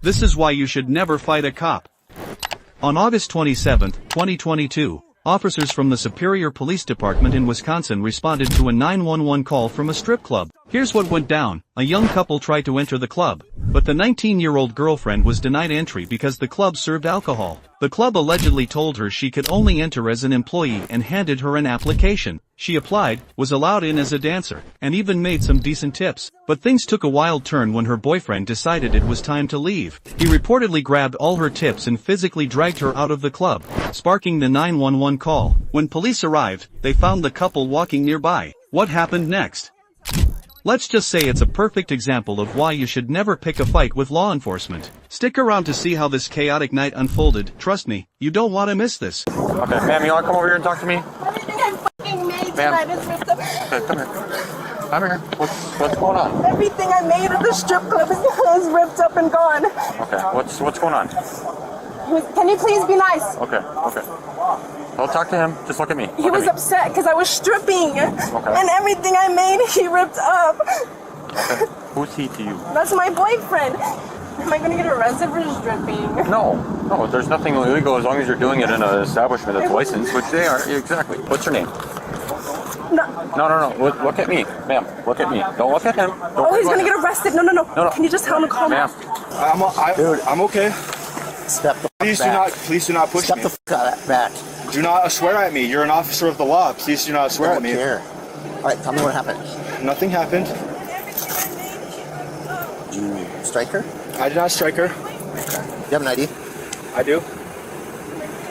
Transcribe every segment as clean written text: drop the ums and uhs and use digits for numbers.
This is why you should never fight a cop. On August 27, 2022, officers from the Superior Police Department in Wisconsin responded to a 911 call from a strip club. Here's what went down. A young couple tried to enter the club, but the 19-year-old girlfriend was denied entry because the club served alcohol. The club allegedly told her she could only enter as an employee and handed her an application. She applied, was allowed in as a dancer, and even made some decent tips. But things took a wild turn when her boyfriend decided it was time to leave. He reportedly grabbed all her tips and physically dragged her out of the club, sparking the 911 call. When police arrived, they found the couple walking nearby. What happened next? Let's just say it's a perfect example of why you should never pick a fight with law enforcement. Stick around to see how this chaotic night unfolded. Trust me, you don't want to miss this. Okay, ma'am, you want to come over here and talk to me? Everything I fucking made tonight is ripped up. Okay, come here. Come here. What's going on? Everything I made at the strip club is ripped up and gone. Okay, what's going on? Can you please be nice? Okay. Don't talk to him. Just look at me. He was upset because I was stripping. And everything I made, he ripped up. Okay. Who's he to you? That's my boyfriend. Am I going to get arrested for stripping? No, there's nothing illegal as long as you're doing it in an establishment that's licensed, which they are. Exactly. What's your name? No. Look at me, ma'am. Look at me. Don't look at him. He's going to get arrested. No. Can you just tell him to calm down? Dude, I'm okay. Step the Please back. do not push Step me. the back. Do not swear at me. You're an officer of the law. Please do not swear at me. Care. All right, tell me what happened. Nothing happened. Did you strike her? I did not strike her. Okay. Do you have an ID? I do.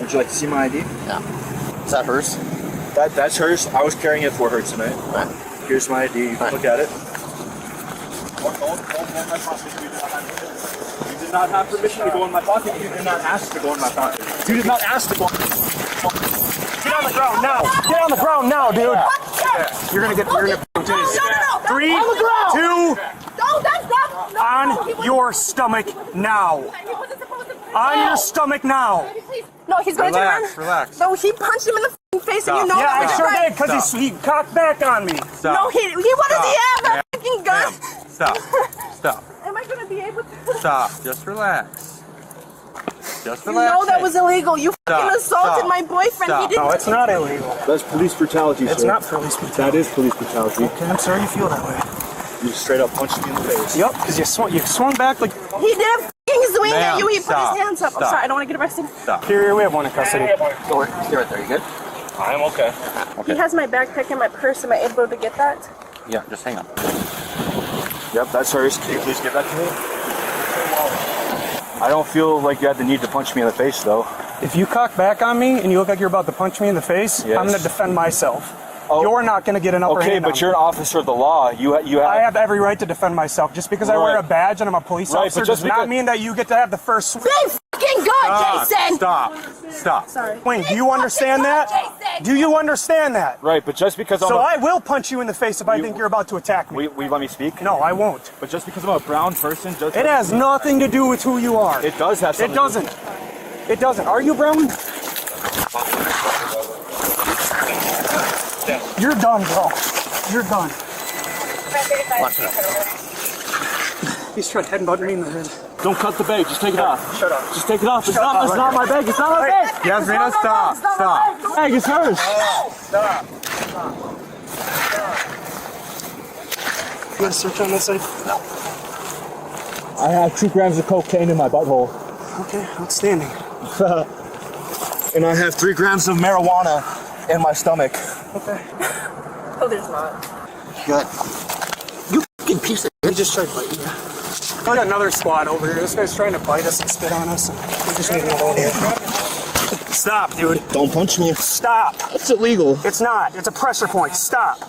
Would you like to see my ID? Yeah. Is that hers? That's hers. I was carrying it for her tonight. All right. Here's my ID. You can look at it. You did not have permission to go in my pocket. You did not ask to go in my pocket. You did not ask to go. Get on the ground now. Get on the ground now, dude. Yeah. You're gonna get. No. 3, 2, No, that's not. on your stomach now. On your stomach now. No, he's going to turn. Relax. No, he punched him in the f***ing face, and you know Yeah, that I was sure right. did, because he cocked back on me. No, he what does he have? A fucking gun? Stop. Am I going to be able to? Stop. Just relax. Just relax. You know that was illegal. You fucking assaulted my boyfriend. Stop. He didn't. No, it's not illegal. That's police brutality, It's not police brutality. That is police brutality. Okay, I'm sorry you feel that way. You just straight up punched me in the face. Yep, because you swung back like... He did a fucking swing at Ma'am, you. He put stop. his hands up. I'm Stop. sorry. I don't want to get arrested. Stop. Here, we have one in custody. You're right there. You good? I'm okay. He has my backpack and my purse. Am I able to get that? Yeah, just hang on. Yep, that's hers. Can you please give that to me? I don't feel like you had the need to punch me in the face, though. If you cock back on me and you look like you're about to punch me in the face, Yes. I'm going to defend myself. Oh. You're not going to get an upper Okay, hand on but you're an me. officer of the law. You have. I have every right to defend myself. Just because I wear a Right. badge and I'm a police Right, officer but just does not because- mean that you get to have the first swing. Be fucking good, Jason. Stop. Sorry. Wayne, do you understand that? Jason. Do you understand that? Right, but just because I'm So I will punch you in the face if I think you're about to attack me. will you let me speak? No, I won't. But just because I'm a brown person, It has nothing to do with who you are. It does have something. It doesn't. It doesn't. Are you brown? You're done, bro. You're done. Watch it. He's trying to headbutt me in the head. Don't cut the bag. Just take it off. Shut up. Just take it off. It's not my bag. It's not my bag. Yasmina, stop. Bag is hers. You want to search on this side? I have 2 grams of cocaine in my butthole. Okay, outstanding. And I have 3 grams of marijuana in my stomach. Okay. Oh, there's not. Good. You fucking piece of He just tried to bite me. I got another squad over here. This guy's trying to bite us and spit on us. We just need to go here. Stop, dude. Don't punch me. Stop. It's illegal. It's not. It's a pressure point. Stop.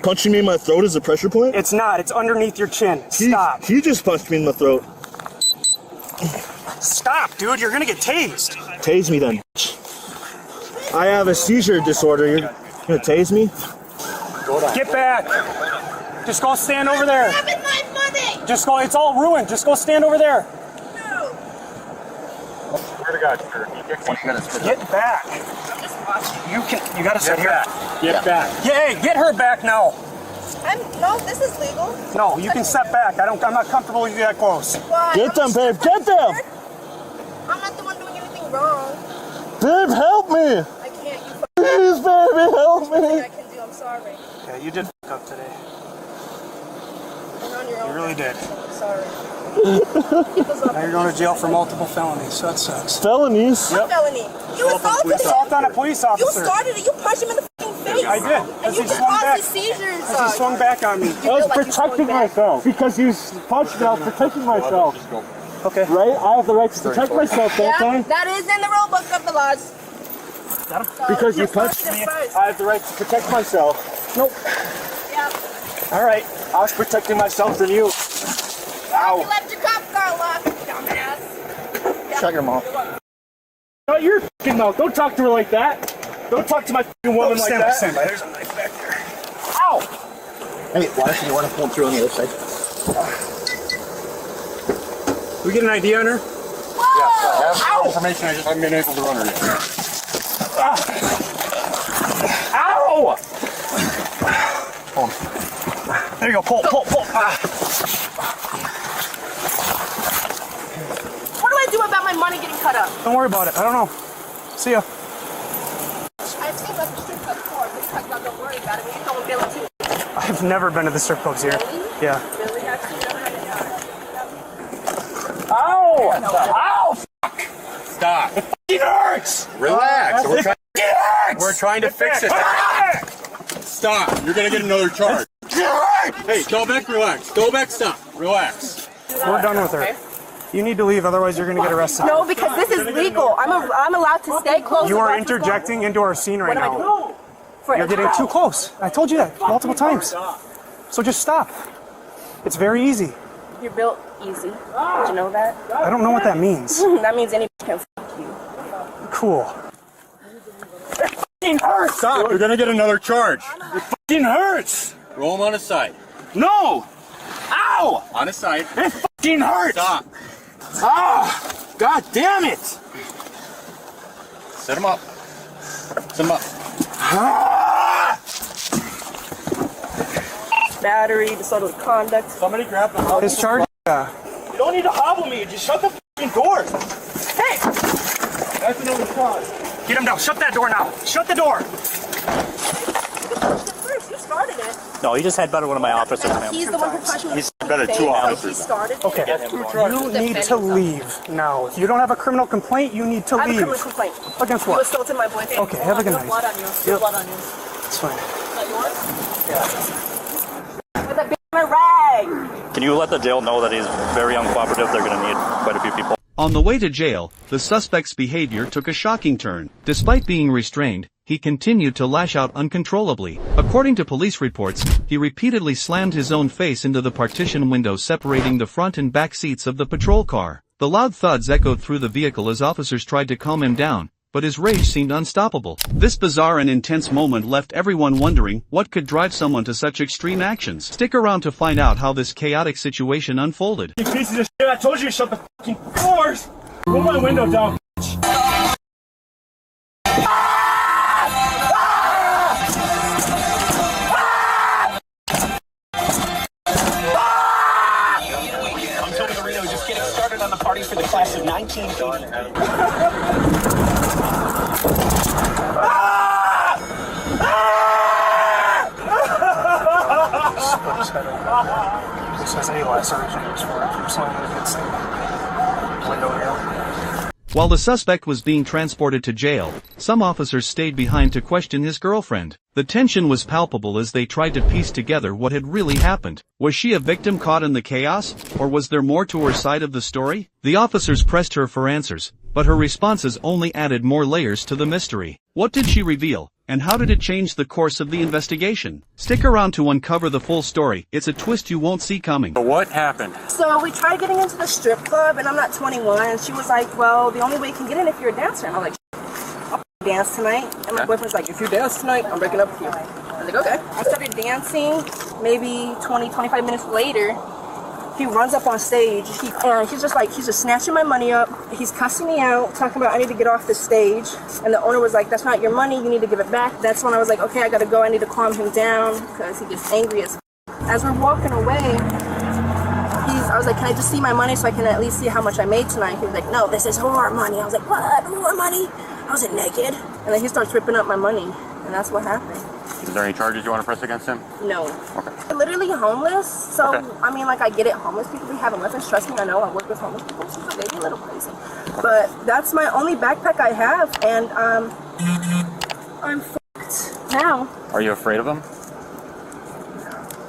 Punching me in my throat is a pressure point? It's not. It's underneath your chin. Stop. He just punched me in the throat. Stop, dude. You're going to get tased. Tase me then. I have a seizure disorder. You're gonna tase me? Get back. Just go stand over there. Having my money. Just go. It's all ruined. Just go stand over there. Swear to God, sir. Get back. I'm just watching. You got to sit here. Get back. Yeah, hey, get her back now. No, this is legal. No, you can step back. I'm not comfortable with you that close. Why? Get them, babe. Get them. I'm not the one doing anything wrong. Babe, help me. I can't. Please, baby, help Nothing me. I can do. I'm sorry. Yeah, you did f*** up today. You're on your own. You really did. I'm sorry. Now you're going to jail for multiple felonies, so that sucks. Felonies? What felony? You assaulted him. Assault on a police You officer. started it. You punched him in the fucking face. I did. And you caused his seizures. He swung back on me. I was protecting myself. Because you punched me, I was protecting myself. Okay. Right? I have the right to protect myself, don't I? That is in the rule book of the laws. Because you punched me, I have the right to protect myself. Nope. Yep. All right. I was protecting myself from you. You left your cop car locked, dumbass. Shut your mouth. Shut your fucking mouth. Don't talk to her like that. Don't talk to my fucking woman like that. Stand by. There's a knife back there. Ow! Hey, why don't you want to pull through on the other side? We get an ID on her? I have information, I just haven't been able to run her yet. Ow! There you go. Pull. What do I do about my money getting cut up? Don't worry about it. I don't know. See ya. I've seen the strip club before. This time, don't worry about it. We don't bill it too. I've never been to the strip clubs here. Yeah. Really? Actually, Ow! Ow! Stop. It hurts! Relax. It We're trying to fix it. Stop. You're going to get another charge. Hey, Dolbeck, relax. Dolbeck, stop. Relax. We're done with her. You need to leave, otherwise you're going to get arrested. No, because this is legal. I'm allowed to stay close. You are interjecting into our scene right now. You're getting too close. I told you that multiple times. So just stop. It's very easy. You're built easy. Did you know that? I don't know what that means. That means anybody can fuck you. Cool. It hurts! Stop. You're going to get another charge. It hurts! Roll him on his side. No! Ow! On his side. It fucking hurts! Stop. Ah! God damn it! Set him up. Set him up. Ah! Battery, disorderly conduct. Somebody grab the hobble. His charge? Yeah. You don't need to hobble me, just shut the fucking door! Hey! That's another cause. Get him down. Shut that door now. Shut the door. First, you started it. No, he just headbutted one of my officers, ma'am. He's the one who punched me. He's better two officers. He started it. Okay. You need to leave now. If you don't have a criminal complaint, you need to I have a leave. criminal complaint. Against You what? assaulted my boyfriend. Okay, have a good night. Blood on you. Yep. Blood on you. It's fine. With a big rag. Can you let the jail know that he's very uncooperative? They're going to need quite a few people. On the way to jail, the suspect's behavior took a shocking turn. Despite being restrained, he continued to lash out uncontrollably. According to police reports, he repeatedly slammed his own face into the partition window separating the front and back seats of the patrol car. The loud thuds echoed through the vehicle as officers tried to calm him down, but his rage seemed unstoppable. This bizarre and intense moment left everyone wondering what could drive someone to such extreme actions. Stick around to find out how this chaotic situation unfolded. You pieces of shit, I told you to shut the fucking doors! Roll my window down, bitch. I'm Tony Marino, just getting started on the party for the class of 1980. This has any lacerations for it from slamming against the window here. While the suspect was being transported to jail, some officers stayed behind to question his girlfriend. The tension was palpable as they tried to piece together what had really happened. Was she a victim caught in the chaos, or was there more to her side of the story? The officers pressed her for answers, but her responses only added more layers to the mystery. What did she reveal, and how did it change the course of the investigation? Stick around to uncover the full story. It's a twist you won't see coming. So what happened? So we tried getting into the strip club, and I'm not 21. And she was like, well, the only way you can get in if you're a dancer. And I'm like, I'll dance tonight. And my boyfriend's like, if you dance tonight, I'm breaking up with you. I was like, okay. I started dancing. Maybe 20, 25 minutes later, He runs up on stage. He's just snatching my money up. He's cussing me out, talking about I need to get off the stage. And the owner was like, "That's not your money. You need to give it back." That's when I was like, "Okay, I gotta go. I need to calm him down because he gets angry as." As we're walking away, I was like, "Can I just see my money so I can at least see how much I made tonight?" He was like, "No, this is whore money." I was like, "What? Whore money?" I wasn't naked. And then he starts ripping up my money, and that's what happened. Is there any charges you want to press against him? No. Okay. I'm literally homeless, so Okay. I mean, like, I get it. Homeless people be having weapons. Trust me, I know. I work with homeless people, so they be a little crazy. But that's my only backpack I have, and I'm fucked now. Are you afraid of him?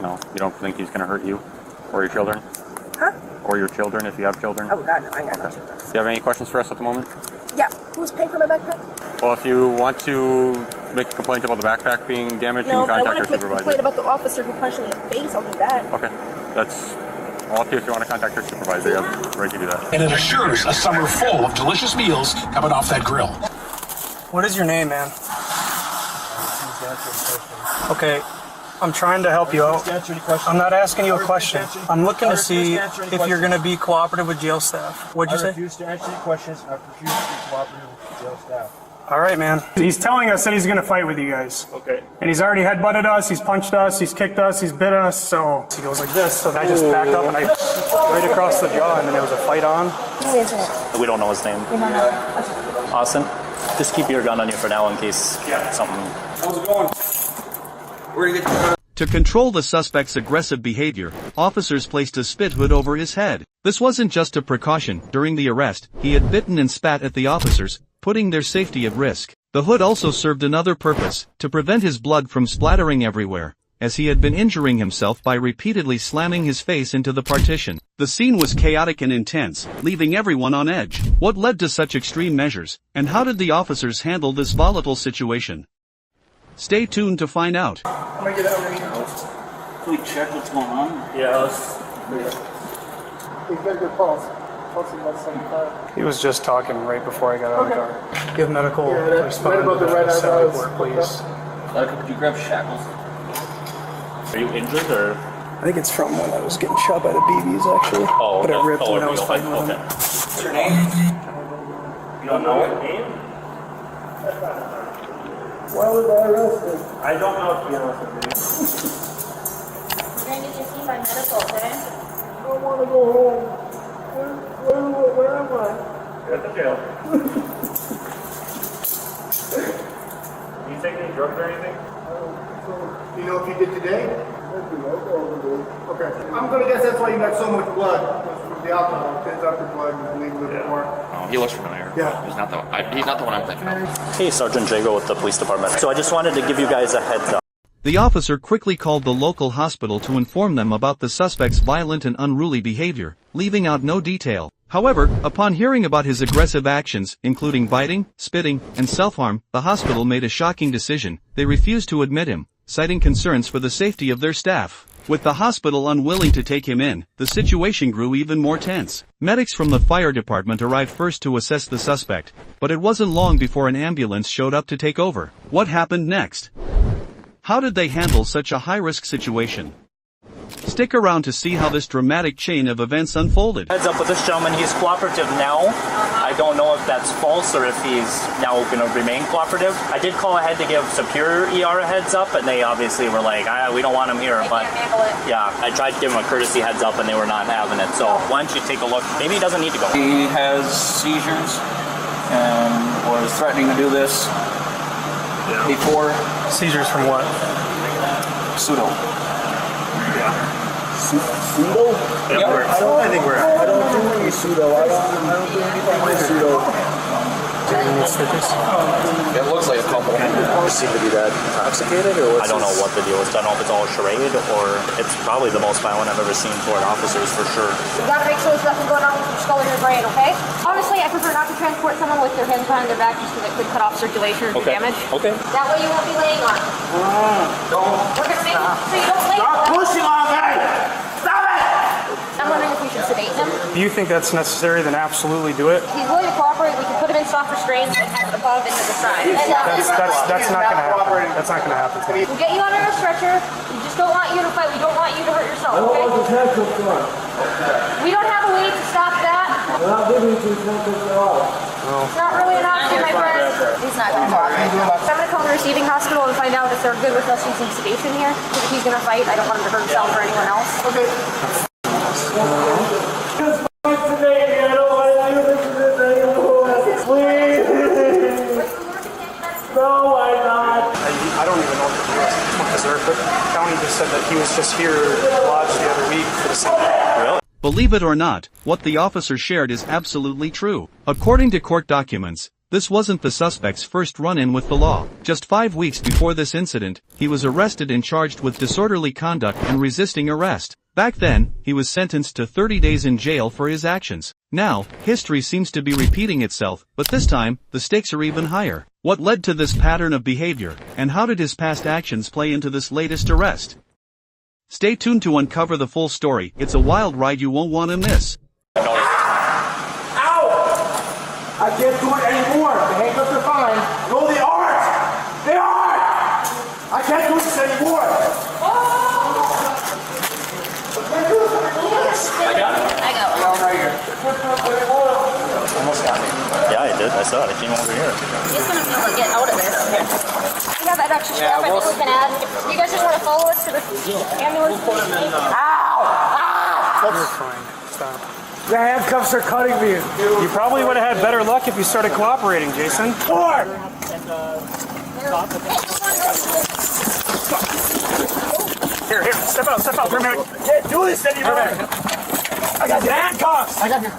No. You don't think he's going to hurt you or your children? Huh? Or your children if you have children? Oh God, no, I got no children. Do you have any questions for us at the moment? Yeah. Who's paying for my backpack? Well, if you want to make a complaint about the backpack being damaged, No, you but I can want contact to your make a complaint supervisor. about the officer who punched me in the face. I'll do that. Okay. That's all up to you if you want to contact your supervisor. You have the right to do that. And it assures a summer full of delicious meals coming off that grill. What is your name, man? Okay, I'm trying to help you out. I'm not asking you a question. I'm looking to see if you're going to be cooperative with jail staff. What'd you say? I refuse to answer any questions. I refuse to be cooperative with jail staff. All right, man. He's telling us that he's going to fight with you guys. Okay. And he's already headbutted us, he's punched us, he's kicked us, he's bit us, so he goes like this. So I just backed up and I right across the jaw, and then there was a fight on. We don't know his name. Austin, just keep your gun on you for now in case something. How's it going? Where do you get To control the suspect's aggressive behavior, officers placed a spit hood over his head. This wasn't just a precaution. During the arrest, he had bitten and spat at the officers, putting their safety at risk. The hood also served another purpose, to prevent his blood from splattering everywhere, as he had been injuring himself by repeatedly slamming his face into the partition. The scene was chaotic and intense, leaving everyone on edge. What led to such extreme measures, and how did the officers handle this volatile situation? Stay tuned to find out. Can we check what's going on? Yeah, He's got a good pulse. Pulse is about 75. He was just talking right before I got out of the car. Give medical that's right about the right eyebrows. please. Could you grab shackles? are you injured or? I think it's from when I was getting shot by the BBs, actually. Oh, okay. But it ripped Oh, when I was okay. fighting with him. What's your name? You don't know your name? Why was I arrested? I don't know, to be honest with you. You're going to get to see my medical, okay? I don't want to go home. Where am I? You're at the jail. You take any drugs or anything? Do you know if you did today? Okay. I'm gonna guess that's why you got so much blood. From the alcohol. It thins out your blood and bleed a little bit more. Oh, he looks familiar. Yeah. He's not the one I'm thinking of. Hey, Sergeant Jago with the police department. So I just wanted to give you guys a heads up. The officer quickly called the local hospital to inform them about the suspect's violent and unruly behavior, leaving out no detail. However, upon hearing about his aggressive actions, including biting, spitting, and self-harm, the hospital made a shocking decision. They refused to admit him, citing concerns for the safety of their staff. With the hospital unwilling to take him in, the situation grew even more tense. Medics from the fire department arrived first to assess the suspect, but it wasn't long before an ambulance showed up to take over. What happened next? How did they handle such a high-risk situation? Stick around to see how this dramatic chain of events unfolded. Heads up with this gentleman, he's cooperative now. I don't know if that's false or if he's now going to remain cooperative. I did call ahead to give Superior ER a heads up, and they obviously were like, we don't want him here. But yeah, I tried to give him a courtesy heads up, and they were not having it. So why don't you take a look? Maybe he doesn't need to go. He has seizures and was threatening to do this before. Seizures from what? Pseudo. Pseudo? I don't do any pseudo. I don't do anything with pseudo. It looks like a couple. Seem to be that intoxicated, or I don't know what the deal is. I don't know if it's all charade or it's probably the most violent I've ever seen toward officers for sure. You gotta make sure there's nothing going on with your skull or your brain, okay? Honestly, I prefer not to transport someone with their hands behind their back just because it could cut off circulation or do damage. Okay. That way you won't be laying on. We're gonna make it so you don't lay on. Pushing on me! Stop it! I'm wondering if we should sedate him. If you think that's necessary, then absolutely do it. If he's willing to cooperate, we can put him in soft restraints and have above into the side. That's not gonna happen. That's not gonna happen today. We'll get you on a stretcher. We just don't want you to fight. We don't want you to hurt yourself, okay? We don't have a way to stop that. It's not really an option, my friend. He's not going to cooperate. I'm going to call the receiving hospital and find out if they're good with us using sedation here. Because if he's going to fight, I don't want him to hurt himself or anyone else. Okay. I don't even know what the county just said that he was just here lodged the other week for the same thing. Really? Believe it or not, what the officer shared is absolutely true. According to court documents, this wasn't the suspect's first run-in with the law. Just 5 weeks before this incident, he was arrested and charged with disorderly conduct and resisting arrest. Back then, he was sentenced to 30 days in jail for his actions. Now, history seems to be repeating itself, but this time, the stakes are even higher. What led to this pattern of behavior, and how did his past actions play into this latest arrest? Stay tuned to uncover the full story. It's a wild ride you won't want to miss. Ow! I can't do it anymore. The handcuffs are fine. No, they aren't! They aren't! I can't do this anymore! I got one. Right here. Almost got me. Yeah, I did. I saw it. I came over here. He's going to be able to get out of this. We have that extra stuff I think we can add. You guys just want to follow us to the ambulance? Ow! You're fine. Stop. The handcuffs are cutting me. You probably would have had better luck if you started cooperating, Jason. More! Here, step out for a minute. I can't do this anymore. I got the handcuffs. I got your...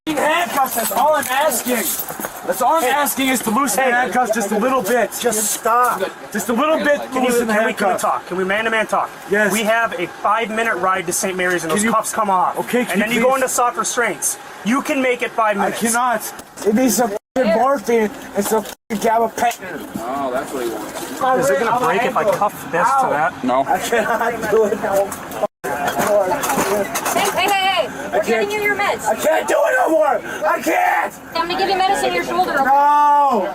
These handcuffs, that's all I'm asking. That's all I'm asking is to loosen the handcuffs just a little bit. Just stop. Just a little bit to loosen the Can we handcuffs. talk? Can we man-to-man talk? Yes. We have a 5-minute ride to St. Mary's and those cuffs come off. Okay, and then you go into soft restraints. You can make it 5 minutes. I cannot. It needs some morphine and some gabapentin. Oh, that's what he wants. Is it going to break if I cuff this to that? No. I cannot do it. Hey. We're getting you your meds. I can't do it no more. I can't. I'm going to give you medicine in your shoulder. No, I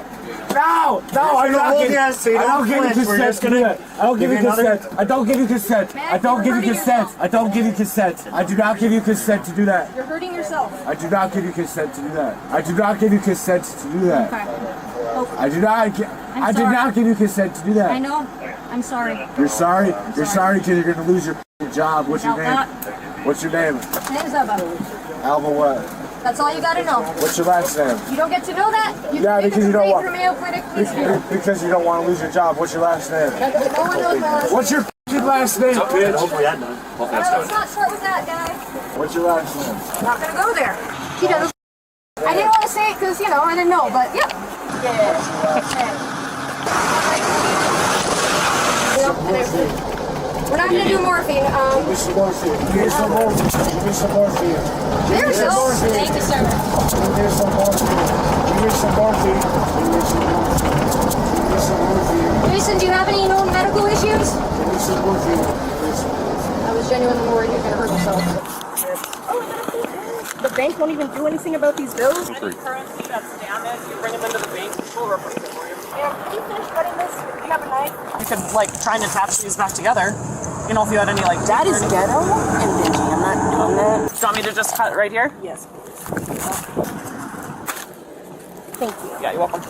don't give you consent to do that. I don't give you consent. I don't give you consent. I don't give you consent. I don't give you consent. I do not give you consent to do that. You're hurting yourself. I do not give you consent to do that. I do not give you consent to do that. Okay. I do not give you consent to do that. I know. I'm sorry. You're sorry? You're sorry because you're going to lose your job. What's your name? What's your name? My name's Alba. Alba what? That's all you gotta know. What's your last name? You don't get to know that? Because you don't want. Because you don't want to lose your job. What's your last name? No one knows my last What's your last name, bitch? Let's not start with that, guy. What's your last name? I'm not gonna go there. He does. I didn't want to say it because, I didn't know, but yeah. We're not gonna do morphine. Give me some morphine. Give me some morphine. Give me some morphine. There's no. Thank you, sir. Give me some morphine. Give me some morphine. Give me some morphine. Give me some morphine. Jason, do you have any known medical issues? Give me some morphine. I was genuinely worried you were gonna hurt yourself. The bank won't even do anything about these bills? Any currency that's damaged, you bring them into the bank, we'll replace it for you. Yeah, can you finish cutting this? You have a knife? You could, try and attach these back together. You know, if you had any, That is ghetto and dingy. I'm not doing that. Do you want me to just cut right here? Yes. Thank you. Yeah, you're welcome.